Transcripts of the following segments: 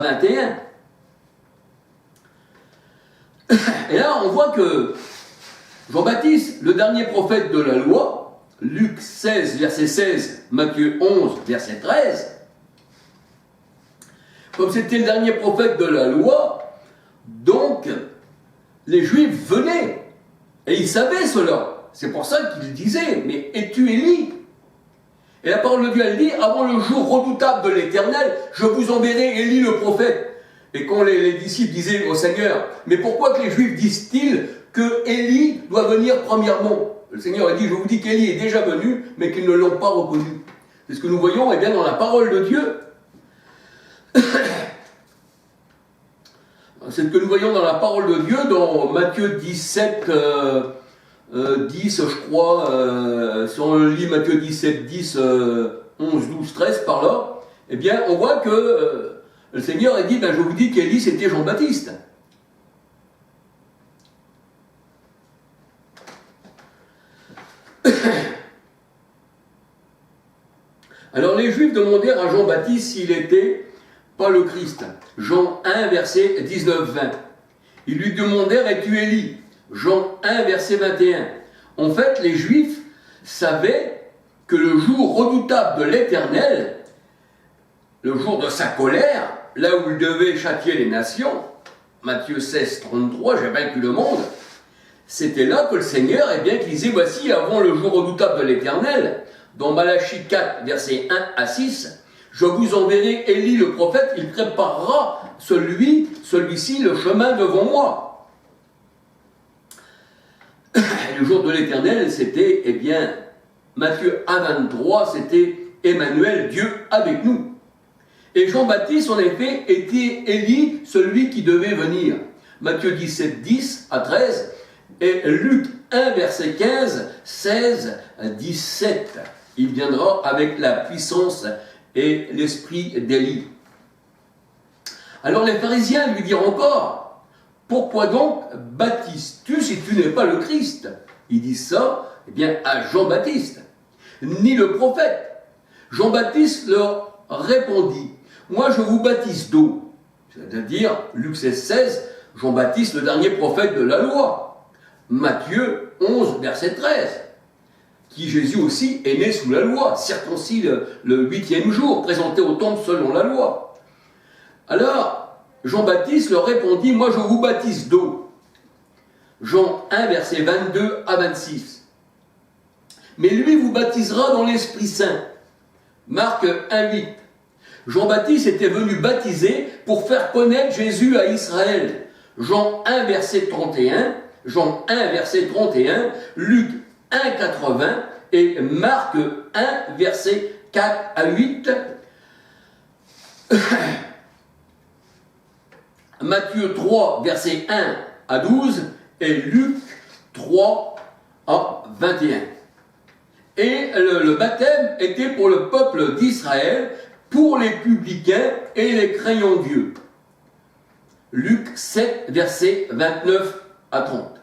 21. Et là, on voit que Jean-Baptiste, le dernier prophète de la loi, Luc 16, verset 16, Matthieu 11, verset 13, comme c'était le dernier prophète de la loi, donc les Juifs venaient, et ils savaient cela. C'est pour ça qu'ils disaient, mais es-tu Élie? Et la parole de Dieu, elle dit, avant le jour redoutable de l'Éternel, je vous enverrai Élie le prophète. Et quand les disciples disaient au Seigneur, mais pourquoi que les Juifs disent-ils que Élie doit venir premièrement? Le Seigneur a dit, je vous dis qu'Élie est déjà venu, mais qu'ils ne l'ont pas reconnu. C'est ce que nous voyons bien, dans la parole de Dieu. C'est ce que nous voyons dans la parole de Dieu, dans Matthieu 17, 10, je crois, si on lit Matthieu 17, 10, 11, 12, 13, par là, eh bien, on voit que le Seigneur a dit, ben, je vous dis qu'Élie, c'était Jean-Baptiste. Alors, les Juifs demandèrent à Jean-Baptiste s'il était pas le Christ. Jean 1, verset 19-20. Ils lui demandèrent, es-tu Élie? Jean 1, verset 21. En fait, les Juifs savaient que le jour redoutable de l'Éternel, le jour de sa colère, là où il devait châtier les nations, Matthieu 16, 33, j'ai vaincu le monde, c'était là que le Seigneur, eh bien, qu'il disait, voici, avant le jour redoutable de l'Éternel, dans Malachie 4, versets 1 à 6, je vous enverrai Élie le prophète, il préparera celui-ci le chemin devant moi. Le jour de l'Éternel, c'était, eh bien, Matthieu 1, 23, c'était Emmanuel, Dieu avec nous. Et Jean-Baptiste, en effet, était Élie, celui qui devait venir. Matthieu 17, 10 à 13, et Luc 1, verset 15, 16, 17. Il viendra avec la puissance et l'esprit d'Élie. Alors les pharisiens lui dirent encore, pourquoi donc baptises-tu si tu n'es pas le Christ? Ils disent ça, eh bien, à Jean-Baptiste, ni le prophète. Jean-Baptiste leur répondit, moi je vous baptise d'eau. C'est-à-dire, Luc 16, 16, Jean-Baptiste, le dernier prophète de la loi. Matthieu 11, verset 13. Qui Jésus aussi est né sous la loi, circoncis le 8e jour, présenté au temple selon la loi. Alors, Jean-Baptiste leur répondit, moi je vous baptise d'eau. Jean 1, verset 22 à 26. Mais lui vous baptisera dans l'Esprit Saint. Marc 1, 8. Jean-Baptiste était venu baptiser pour faire connaître Jésus à Israël. Jean 1, verset 31, Jean 1, verset 31, Luc 1, 80 et Marc 1, verset 4 à 8. Matthieu 3, verset 1 à 12 et Luc 3 à 21. Et le baptême était pour le peuple d'Israël, pour les publicains et les craignants Dieu. Luc 7, verset 29 à 30.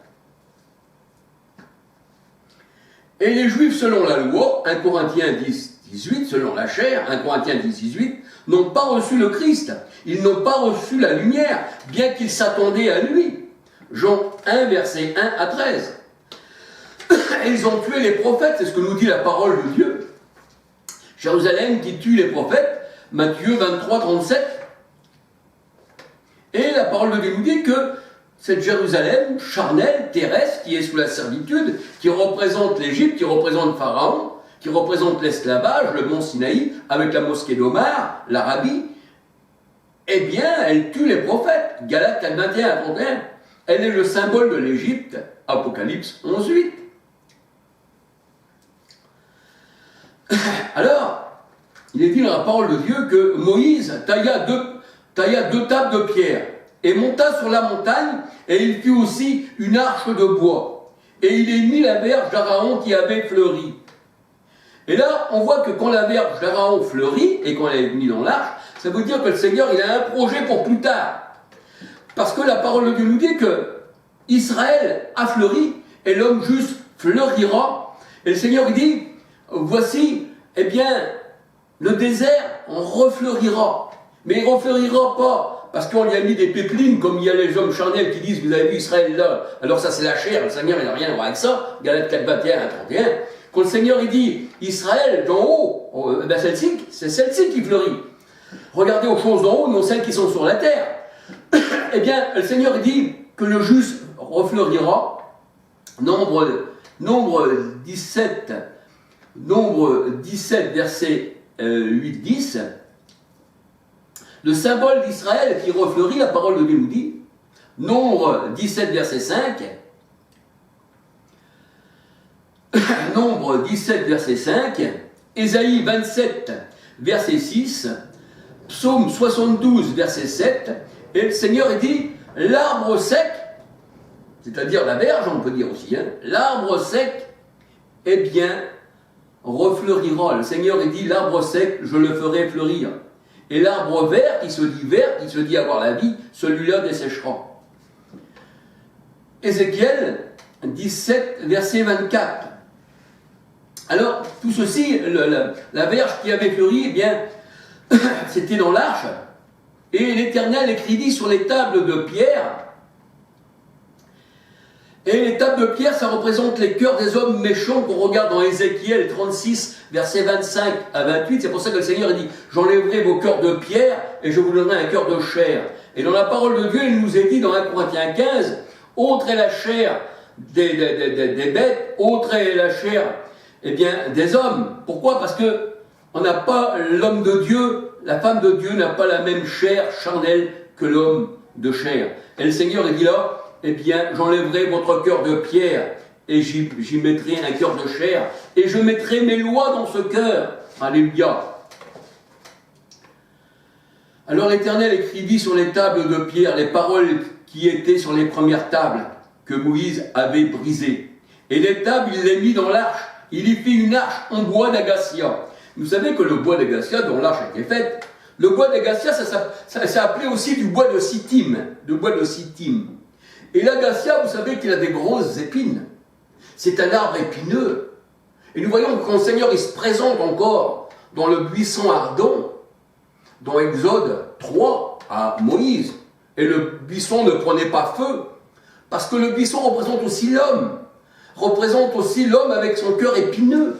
Et les Juifs, selon la loi, 1 Corinthiens 10, 18, selon la chair, 1 Corinthiens 10, 18, n'ont pas reçu le Christ. Ils n'ont pas reçu la lumière, bien qu'ils s'attendaient à lui. Jean 1, verset 1 à 13. Et ils ont tué les prophètes, c'est ce que nous dit la parole de Dieu. Jérusalem qui tue les prophètes, Matthieu 23, 37. Et la parole de Dieu nous dit que cette Jérusalem charnelle, terrestre, qui est sous la servitude, qui représente l'Égypte, qui représente Pharaon, qui représente l'esclavage, le mont Sinaï, avec la mosquée d'Omar, l'Arabie, eh bien, elle tue les prophètes. Galates 4, 21 à 31. Elle est le symbole de l'Égypte, Apocalypse 11, 8. Alors, il est dit dans la parole de Dieu que Moïse tailla deux tables de pierre et monta sur la montagne, et il fit aussi une arche de bois. Et il y mit la verge d'Aaron qui avait fleuri. Et là, on voit que quand la verge d'Aaron fleurit, et quand elle est mise dans l'arche, ça veut dire que le Seigneur, il a un projet pour plus tard. Parce que la parole de Dieu nous dit que Israël a fleuri, et l'homme juste fleurira. Et le Seigneur, il dit, voici, eh bien, le désert refleurira. Mais il ne refleurira pas, parce qu'on lui a mis des pépelines, comme il y a les hommes charnels qui disent, vous avez vu Israël là, alors ça c'est la chair, le Seigneur il n'a rien à voir avec ça, Galates 4, 21 à 31. Quand le Seigneur il dit, Israël d'en haut, ben c'est celle-ci qui fleurit. Regardez aux choses d'en haut, non celles qui sont sur la terre. Eh bien, le Seigneur il dit que le juste refleurira. Nombre 17, verset 8-10. Le symbole d'Israël qui refleurit, la parole de Dieu nous dit. Nombre 17, verset 5. Nombre 17, verset 5. Ésaïe 27, verset 6. Psaume 72, verset 7. Et le Seigneur dit, l'arbre sec, c'est-à-dire la verge, on peut dire aussi, hein, l'arbre sec, eh bien, refleurira. Le Seigneur dit, l'arbre sec, je le ferai fleurir. Et l'arbre vert, qui se dit avoir la vie, celui-là desséchera. Ézéchiel 17, verset 24. Alors, tout ceci, la verge qui avait fleuri, eh bien, c'était dans l'arche. Et l'Éternel écrivit sur les tables de pierre. Et les tables de pierre, ça représente les cœurs des hommes méchants qu'on regarde dans Ézéchiel 36, versets 25 à 28. C'est pour ça que le Seigneur dit, j'enlèverai vos cœurs de pierre et je vous donnerai un cœur de chair. Et dans la parole de Dieu, il nous est dit dans 1 Corinthiens 15, autre est la chair des bêtes, autre est la chair eh bien, des hommes. Pourquoi? Parce que on n'a pas l'homme de Dieu, la femme de Dieu n'a pas la même chair charnelle que l'homme de chair. Et le Seigneur il dit là, eh bien, j'enlèverai votre cœur de pierre et j'y mettrai un cœur de chair et je mettrai mes lois dans ce cœur. Alléluia. Alors l'Éternel écrivit sur les tables de pierre les paroles qui étaient sur les premières tables que Moïse avait brisées. Et les tables, il les mit dans l'arche. Il y fit une arche en bois d'acacia. Vous savez que le bois d'acacia, dont l'arche a été faite, le bois d'acacia, ça s'appelait aussi du bois de sittim. Et l'acacia, vous savez qu'il a des grosses épines. C'est un arbre épineux. Et nous voyons que quand le Seigneur il se présente encore dans le buisson ardent, dans Exode 3 à Moïse, et le buisson ne prenait pas feu, parce que le buisson représente aussi l'homme avec son cœur épineux.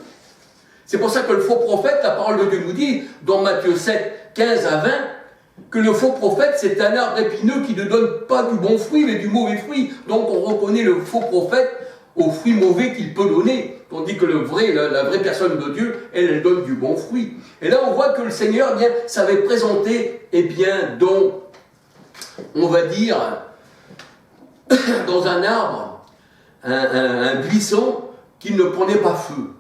C'est pour ça que le faux prophète, la parole de Dieu nous dit, dans Matthieu 7, 15 à 20, que le faux prophète, c'est un arbre épineux qui ne donne pas du bon fruit, mais du mauvais fruit. Donc on reconnaît le faux prophète aux fruits mauvais qu'il peut donner. Tandis que la vraie personne de Dieu, elle donne du bon fruit. Et là, on voit que le Seigneur, eh bien, s'avait présenté, eh bien, dans, on va dire, dans un arbre, un buisson qui ne prenait pas feu.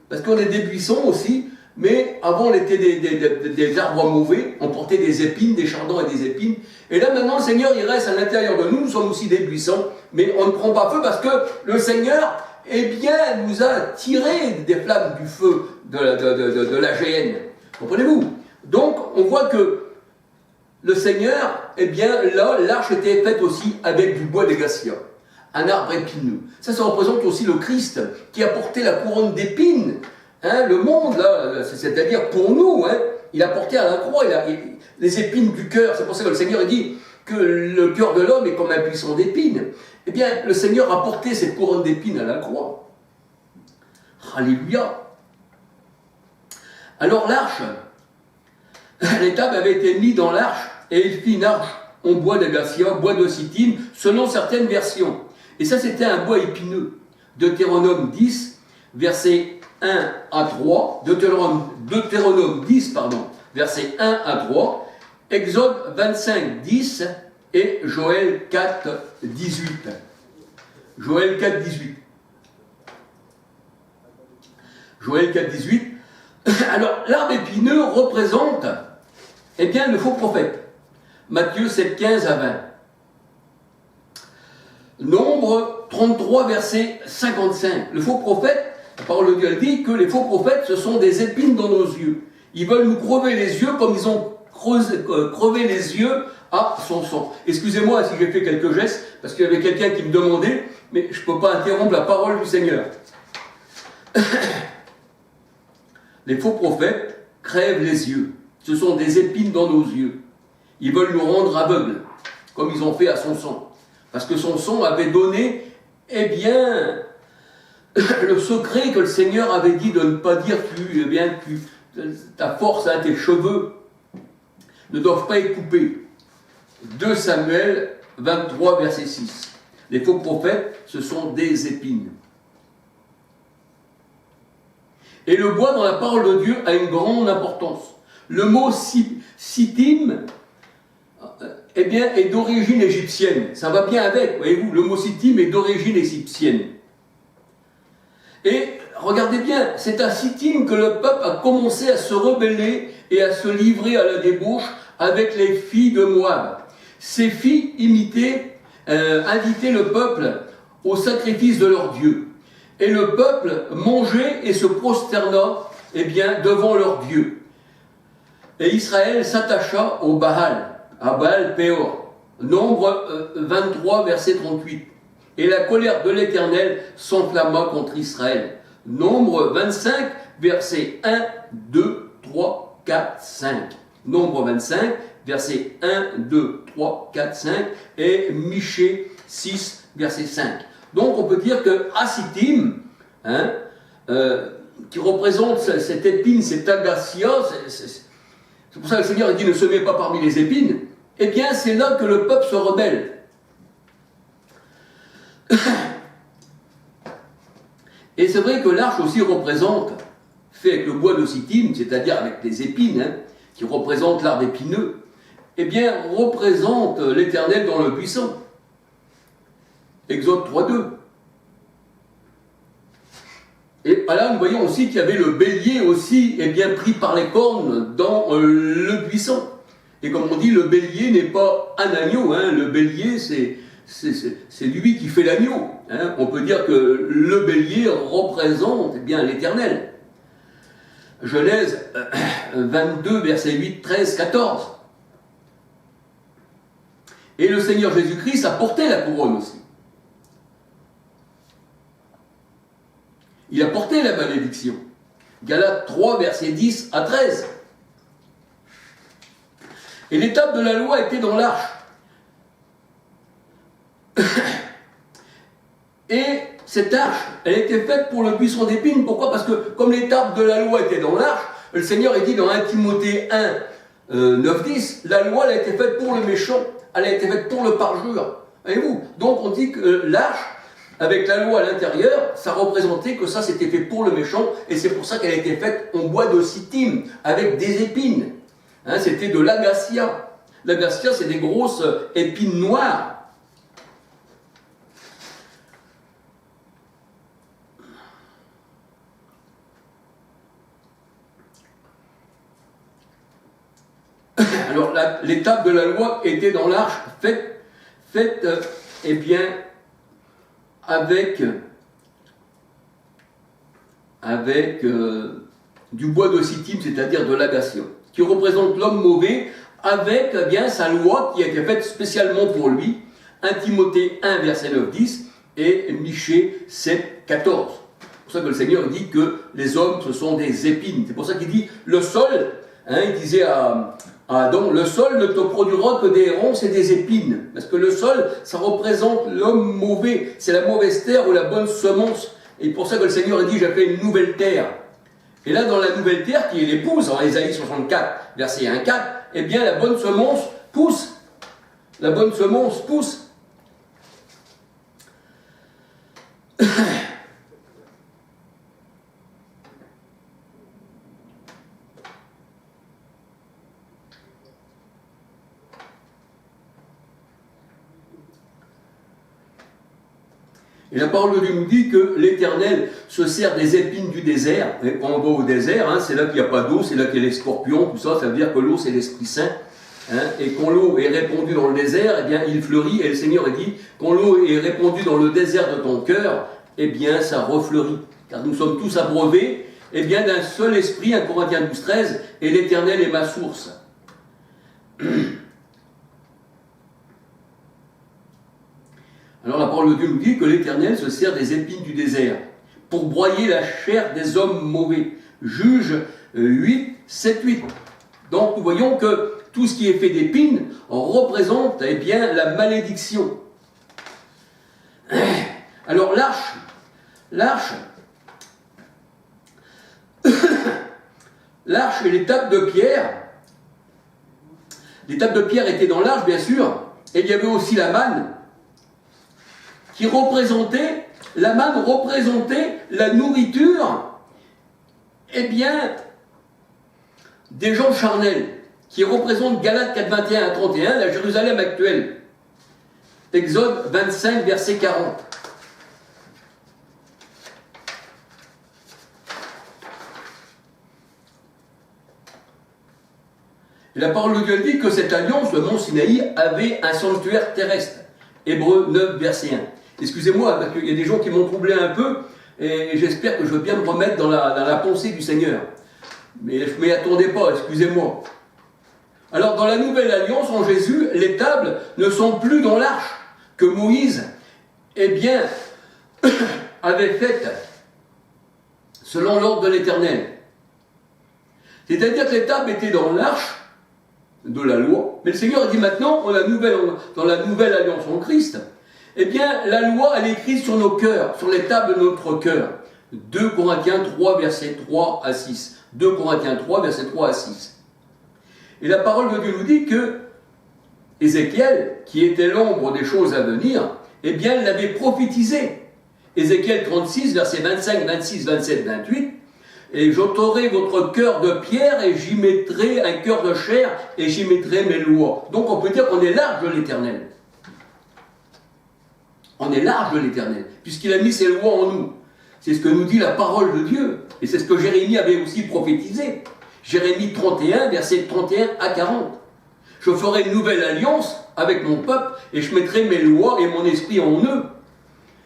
Parce qu'on est des buissons aussi, mais avant on était des arbres mauvais, on portait des épines, des chardons et des épines. Et là maintenant le Seigneur il reste à l'intérieur de nous, nous sommes aussi des buissons, mais on ne prend pas feu parce que le Seigneur, eh bien, nous a tiré des flammes du feu de la géhenne. Comprenez-vous? Donc on voit que le Seigneur, eh bien là, l'arche était faite aussi avec du bois d'acacia. Un arbre épineux. Ça représente aussi le Christ qui a porté la couronne d'épines. Hein, le monde, là, c'est-à-dire pour nous, hein, il a porté à la croix les épines du cœur. C'est pour ça que le Seigneur dit que le cœur de l'homme est comme un buisson d'épines. Eh bien, le Seigneur a porté cette couronne d'épines à la croix. Alléluia. Alors l'arche, les tables avaient été mises dans l'arche et il fit une arche en bois d'acacia, bois de sittim, selon certaines versions. Et ça, c'était un bois épineux. Deutéronome 10, versets 1 à 3. Deutéronome 10, versets 1 à 3. Exode 25, 10 et Joël 4, 18. Joël 4, 18. Joël 4, 18. Alors, l'arbre épineux représente, eh bien, le faux prophète. Matthieu 7, 15 à 20. Nombre 33, verset 55. Le faux prophète, la parole de Dieu dit que les faux prophètes, ce sont des épines dans nos yeux. Ils veulent nous crever les yeux comme ils ont crevé les yeux à son sang. Excusez-moi si j'ai fait quelques gestes, parce qu'il y avait quelqu'un qui me demandait, mais je ne peux pas interrompre la parole du Seigneur. Les faux prophètes crèvent les yeux. Ce sont des épines dans nos yeux. Ils veulent nous rendre aveugles, comme ils ont fait à Samson. Parce que Samson avait donné, eh bien, le secret que le Seigneur avait dit de ne pas dire ta force, hein, tes cheveux ne doivent pas être coupés. 2 Samuel 23, verset 6. Les faux prophètes, ce sont des épines. Et le bois dans la parole de Dieu a une grande importance. Le mot sittim, eh bien, est d'origine égyptienne. Ça va bien avec, voyez-vous, le mot sittim est d'origine égyptienne. Et regardez bien, c'est à Sittim que le peuple a commencé à se rebeller et à se livrer à la débauche avec les filles de Moab. Ces filles invitaient le peuple au sacrifice de leur Dieu. Et le peuple mangeait et se prosterna, eh bien, devant leur Dieu. Et Israël s'attacha au Baal, à Baal Péor. Nombre 23, verset 38. Et la colère de l'Éternel s'enflamma contre Israël. Nombre 25, versets 1, 2, 3, 4, 5. Nombre 25, versets 1, 2, 3, 4, 5. Et Michée 6, verset 5. Donc on peut dire que Sittim, hein, qui représente cette épine, cette agacia, c'est pour ça que le Seigneur dit ne semez pas parmi les épines, eh bien c'est là que le peuple se rebelle. Et c'est vrai que l'arche aussi représente, fait avec le bois de Sittim, c'est-à-dire avec des épines, hein, qui représentent l'arbre épineux, eh bien représente l'Éternel dans le buisson. Exode 3.2. Et là, nous voyons aussi qu'il y avait le bélier aussi, eh bien, pris par les cornes dans le buisson. Et comme on dit, le bélier n'est pas un agneau, hein, le bélier c'est lui qui fait l'agneau. Hein. On peut dire que le bélier représente, eh bien, l'Éternel. Genèse 22, versets 8, 13, 14. Et le Seigneur Jésus-Christ a porté la couronne aussi. Il a porté la malédiction. Galates 3, versets 10 à 13. Et l'étape de la loi était dans l'arche. Et cette arche, elle était faite pour le buisson d'épines. Pourquoi? Parce que comme l'étape de la loi était dans l'arche, le Seigneur a dit dans 1 Timothée 1, 9, 10, la loi elle a été faite pour le méchant, elle a été faite pour le parjure. Voyez-vous? Donc on dit que l'arche, avec la loi à l'intérieur, ça représentait que ça c'était fait pour le méchant, et c'est pour ça qu'elle a été faite en bois de Sittim, avec des épines. Hein, c'était de l'agacia. L'agacia, c'est des grosses épines noires. Alors, l'étape de la loi était dans l'arche, faite eh bien, avec du bois de Sittim, c'est-à-dire de l'agacia, qui représente l'homme mauvais, avec eh bien, sa loi qui a été faite spécialement pour lui, 1 Timothée 1, verset 9, 10, et Michée 7, 14. C'est pour ça que le Seigneur dit que les hommes, ce sont des épines. C'est pour ça qu'il dit, le sol, hein, il disait à Adam, le sol ne te produira que des ronces et des épines. Parce que le sol, ça représente l'homme mauvais. C'est la mauvaise terre ou la bonne semence. Et pour ça que le Seigneur a dit, j'ai fait une nouvelle terre. Et là, dans la nouvelle terre, qui est l'épouse, en Ésaïe 64, verset 1, 4, eh bien, la bonne semence pousse. La bonne semence pousse. Et la parole de Dieu nous dit que l'Éternel se sert des épines du désert. Et quand on va au désert, hein, c'est là qu'il n'y a pas d'eau, c'est là qu'il y a les scorpions, tout ça, ça veut dire que l'eau c'est l'Esprit Saint. Hein, et quand l'eau est répandue dans le désert, eh bien il fleurit. Et le Seigneur a dit, quand l'eau est répandue dans le désert de ton cœur, eh bien ça refleurit. Car nous sommes tous abreuvés, eh bien d'un seul esprit, 1 Corinthiens 12, 13, et l'Éternel est ma source. Alors la parole de Dieu nous dit que l'Éternel se sert des épines du désert pour broyer la chair des hommes mauvais. Juge 8, 7, 8. Donc nous voyons que tout ce qui est fait d'épines représente eh bien la malédiction. Alors l'arche et l'étape de pierre. L'étape de pierre était dans l'arche, bien sûr, et il y avait aussi la manne, qui représentait, la manne représentait la nourriture, eh bien, des gens charnels, qui représentent Galates 4, 21 à 31, la Jérusalem actuelle. Exode 25, verset 40. Et la parole de Dieu dit que cette alliance, le mont Sinaï, avait un sanctuaire terrestre. Hébreux 9, verset 1. Excusez-moi, parce qu'il y a des gens qui m'ont troublé un peu, et j'espère que je veux bien me remettre dans la pensée du Seigneur. Mais je ne m'y attendais pas, excusez-moi. Alors, dans la nouvelle alliance en Jésus, les tables ne sont plus dans l'arche que Moïse, eh bien, avait faite selon l'ordre de l'Éternel. C'est-à-dire que les tables étaient dans l'arche de la loi, mais le Seigneur a dit maintenant, dans la nouvelle alliance en Christ, eh bien, la loi, elle est écrite sur nos cœurs, sur les tables de notre cœur. 2 Corinthiens 3, verset 3 à 6. 2 Corinthiens 3, verset 3 à 6. Et la parole de Dieu nous dit que Ézéchiel, qui était l'ombre des choses à venir, eh bien, il l'avait prophétisé. Ézéchiel 36, verset 25, 26, 27, 28. Et j'ôterai votre cœur de pierre et j'y mettrai un cœur de chair et j'y mettrai mes lois. Donc on peut dire qu'on est large de l'Éternel. On est large de l'Éternel, puisqu'il a mis ses lois en nous. C'est ce que nous dit la parole de Dieu. Et c'est ce que Jérémie avait aussi prophétisé. Jérémie 31, verset 31 à 40. Je ferai une nouvelle alliance avec mon peuple et je mettrai mes lois et mon esprit en eux.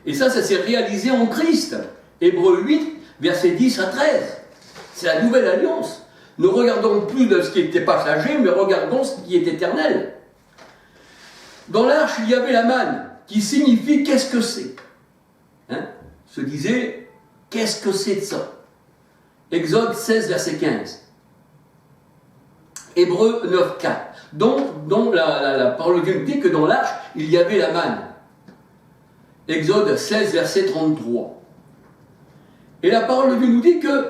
Et ça s'est réalisé en Christ. Hébreux 8, verset 10 à 13. C'est la nouvelle alliance. Ne regardons plus de ce qui était passager, mais regardons ce qui est éternel. Dans l'arche, il y avait la manne, qui signifie qu'est-ce que c'est. Se disait, qu'est-ce que c'est de ça? Exode 16, verset 15. Hébreux 9, 4. Donc la parole de Dieu dit que dans l'arche, il y avait la manne. Exode 16, verset 33. Et la parole de Dieu nous dit que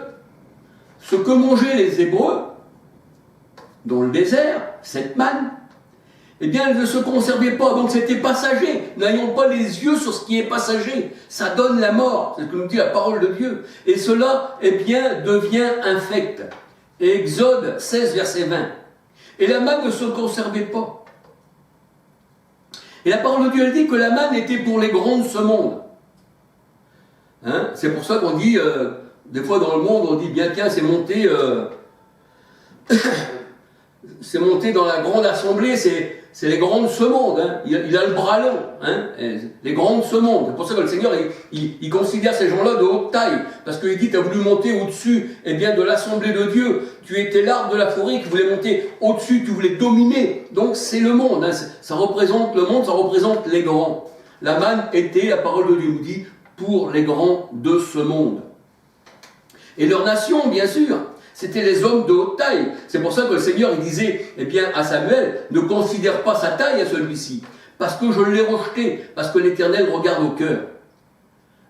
ce que mangeaient les Hébreux dans le désert, cette manne, eh bien, elle ne se conservait pas, donc c'était passager. N'ayons pas les yeux sur ce qui est passager. Ça donne la mort, c'est ce que nous dit la parole de Dieu. Et cela, eh bien, devient infect. Exode 16, verset 20. Et la manne ne se conservait pas. Et la parole de Dieu, elle dit que la manne était pour les grands de ce monde. C'est pour ça qu'on dit, des fois dans le monde, on dit bien tiens, c'est monté dans la grande assemblée, c'est les grands de ce monde. Il a le bras long, les grands de ce monde. C'est pour ça que le Seigneur, il considère ces gens-là de haute taille, parce qu'il dit, tu as voulu monter au-dessus eh bien, de l'assemblée de Dieu. Tu étais l'arbre de la forêt qui voulait monter au-dessus, tu voulais dominer. Donc c'est le monde, ça représente le monde, ça représente les grands. La manne était, la parole de Dieu nous dit, pour les grands de ce monde. Et leur nation, bien sûr, c'était les hommes de haute taille. C'est pour ça que le Seigneur il disait eh bien, à Samuel, ne considère pas sa taille à celui-ci, parce que je l'ai rejeté, parce que l'Éternel regarde au cœur.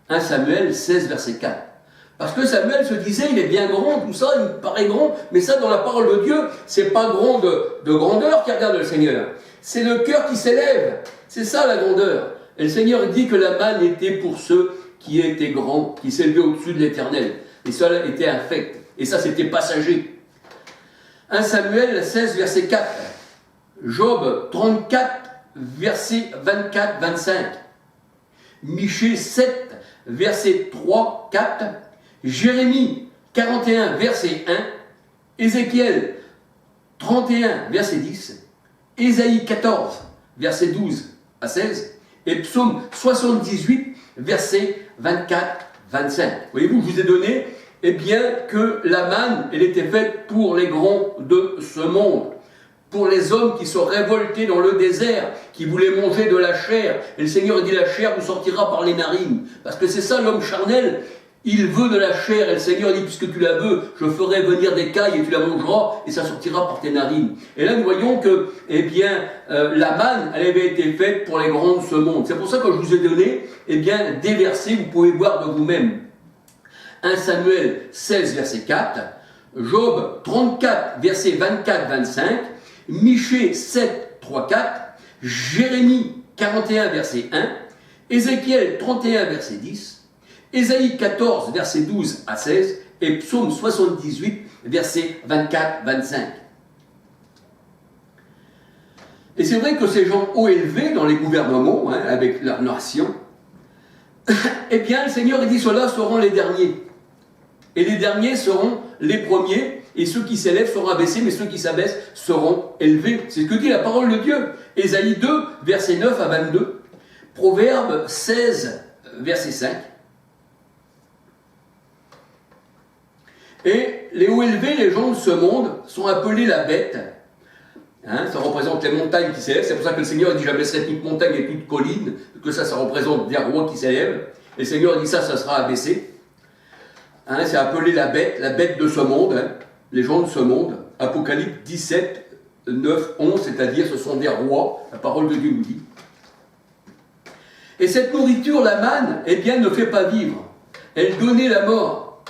1 Samuel 16, verset 4. Parce que Samuel se disait, il est bien grand, tout ça, il me paraît grand, mais ça, dans la parole de Dieu, c'est pas grand de grandeur qui regarde le Seigneur. C'est le cœur qui s'élève. C'est ça la grandeur. Et le Seigneur dit que la manne était pour ceux qui étaient grands, qui s'élevaient au-dessus de l'Éternel. Et cela était infect. Et ça, c'était passager. 1 Samuel 16, verset 4. Job 34, verset 24-25. Michée 7, verset 3, 4. Jérémie 41, verset 1. Ézéchiel 31, verset 10. Ésaïe 14, verset 12 à 16. Et Psaume 78, verset 24-25. Voyez-vous, je vous ai donné eh bien, que la manne, elle était faite pour les grands de ce monde. Pour les hommes qui se révoltaient dans le désert, qui voulaient manger de la chair. Et le Seigneur dit, la chair vous sortira par les narines. Parce que c'est ça l'homme charnel Il veut de la chair, et le Seigneur dit, puisque tu la veux, je ferai venir des cailles et tu la mangeras, et ça sortira par tes narines. Et là, nous voyons que, eh bien, la manne, elle avait été faite pour les grands de ce monde. C'est pour ça que je vous ai donné, eh bien, des versets, vous pouvez voir de vous-même. 1 Samuel 16, verset 4, Job 34, verset 24-25, Michée 7, 3, 4, Jérémie 41, verset 1, Ézéchiel 31, verset 10, Ésaïe 14, verset 12 à 16, et Psaume 78, verset 24-25. Et c'est vrai que ces gens haut élevés dans les gouvernements, avec leur nation, eh bien, le Seigneur dit, ceux-là seront les derniers. Et les derniers seront les premiers, et ceux qui s'élèvent seront abaissés, mais ceux qui s'abaissent seront élevés. C'est ce que dit la parole de Dieu. Ésaïe 2, verset 9 à 22. Proverbe 16, verset 5. Et les hauts élevés, les gens de ce monde, sont appelés la bête. Ça représente les montagnes qui s'élèvent. C'est pour ça que le Seigneur dit, j'abaisserai toute montagne et toute colline, que ça représente des rois qui s'élèvent. Et le Seigneur dit, ça sera abaissé. C'est appelé la bête de ce monde, les gens de ce monde. Apocalypse 17, 9, 11, c'est-à-dire ce sont des rois, la parole de Dieu nous dit. Et cette nourriture, la manne, eh bien, ne fait pas vivre. Elle donnait la mort.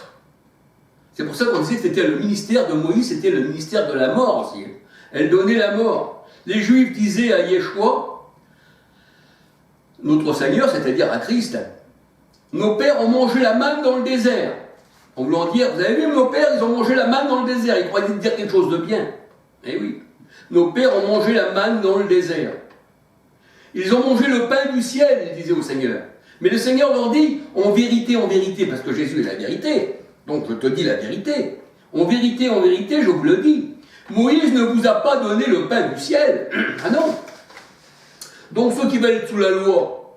C'est pour ça qu'on disait que c'était le ministère de Moïse, c'était le ministère de la mort aussi. Elle donnait la mort. Les Juifs disaient à Yeshua, notre Seigneur, c'est-à-dire à Christ, nos pères ont mangé la manne dans le désert. En voulant dire, vous avez vu, nos pères, ils ont mangé la manne dans le désert. Ils croyaient dire quelque chose de bien. Eh oui. Nos pères ont mangé la manne dans le désert. Ils ont mangé le pain du ciel, ils disaient au Seigneur. Mais le Seigneur leur dit, en vérité, parce que Jésus est la vérité. Donc je te dis la vérité. En vérité, je vous le dis. Moïse ne vous a pas donné le pain du ciel. Ah non. Donc ceux qui veulent être sous la loi,